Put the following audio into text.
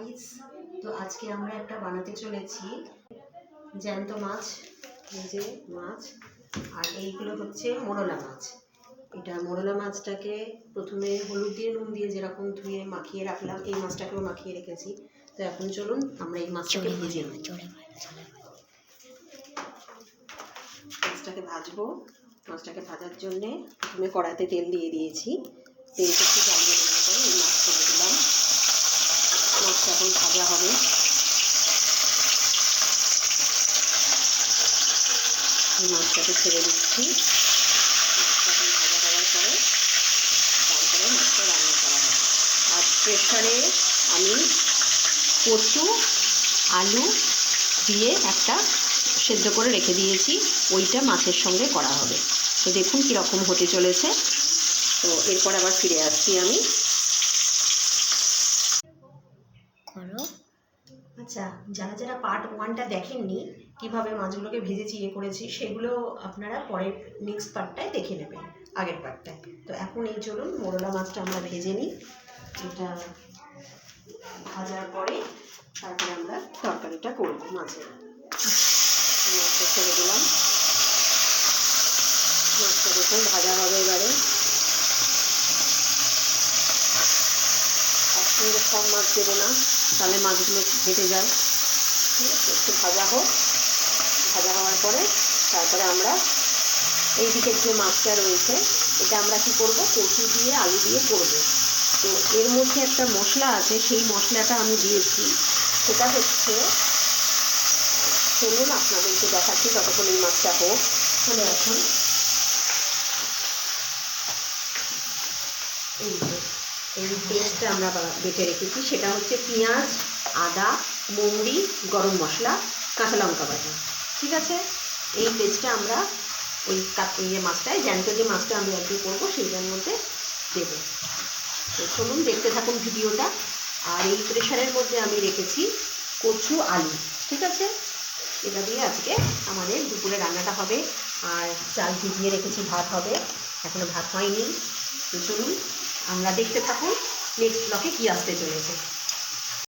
Guys, তো আজকে আমরা একটা বানাতে চলেছি জ্যান্ত মাছ। এই যে মাছ, আর এইগুলো হচ্ছে মোরলা মাছ। এটা মোরলা মাছটাকে প্রথমে হলুদ দিয়ে নুন দিয়ে যেরকম ধুয়ে মাখিয়ে রাখলাম, এই মাছটাকেও মাখিয়ে রেখেছি। তো এখন চলুন আমরা এই মাছটাকে ভেজে নিই। মাছটাকে ভাজবো। মাছটাকে ভাজার জন্যে প্রথমে কড়াইতে তেল দিয়ে দিয়েছি। তেলটা একটু জ্বালিয়ে নেওয়ার পরে এই মাছ করে দিলাম। মাছটা এখন ভাজা হবে। এই মাছটাকে ছেড়ে দিচ্ছি। মাছটা এখন ভাজা হওয়ার পরে তারপরে মাছটা রান্না করা হবে। আর প্রেসারে আমি কচু আলু দিয়ে একটা সেদ্ধ করে রেখে দিয়েছি, ওইটা মাছের সঙ্গে করা হবে। তো দেখুন কীরকম হতে চলেছে। তো এরপর আবার ফিরে আসছি আমি। আচ্ছা, যারা যারা পার্ট 1টা দেখেননি কীভাবে মাছগুলোকে ভেজেছি করেছি, সেগুলো আপনারা পরের নেক্সট পার্টটায় দেখে নেবেন, আগের পার্টটায়। তো এখন এই চলুন মোরলা মাছটা আমরা ভেজে নিই। এটা ভাজার পরে তারপরে আমরা তরকারিটা করব মাছের। মাছটা ছেড়ে দিলাম। মাছটা দেখুন ভাজা হবে এবারে। একসঙ্গে সব মাছ দেবো না, তাহলে মাছগুলো ঘেটে যায়। ঠিক আছে, একটু ভাজা হোক। ভাজা হওয়ার পরে তারপরে আমরা এই দিকের যে মাছটা রয়েছে, এটা আমরা কি করব, কচু দিয়ে আলু দিয়ে করব। তো এর মধ্যে একটা মশলা আছে, সেই মশলাটা আমি দিয়েছি। সেটা হচ্ছে, চলুন আপনাদেরকে দেখাচ্ছি ততক্ষণ এই মাছটা হোক। চলে আসুন। এই পেস্টটা আমরা বেটে রেখেছি, সেটা হচ্ছে পেঁয়াজ, আদা, মৌরি, গরম মশলা, কাঁচা লঙ্কা বাটা। ঠিক আছে, এই পেস্টটা আমরা ওই মাছটায়, জ্যান্ত যে মাছটা আমি আর কি করবো সেইটার মধ্যে দেবো। তো চলুন দেখতে থাকুন ভিডিওটা। আর এই প্রেশারের মধ্যে আমি রেখেছি কচু আলু। ঠিক আছে, এটা দিয়ে আজকে আমাদের দুপুরে রান্নাটা হবে। আর চাল ভিজিয়ে রেখেছি, ভাত হবে, এখনও ভাত হয়নি। তো চলুন আমরা দেখতে থাকুন নেক্সট ব্লকে কী আসতে চলেছে।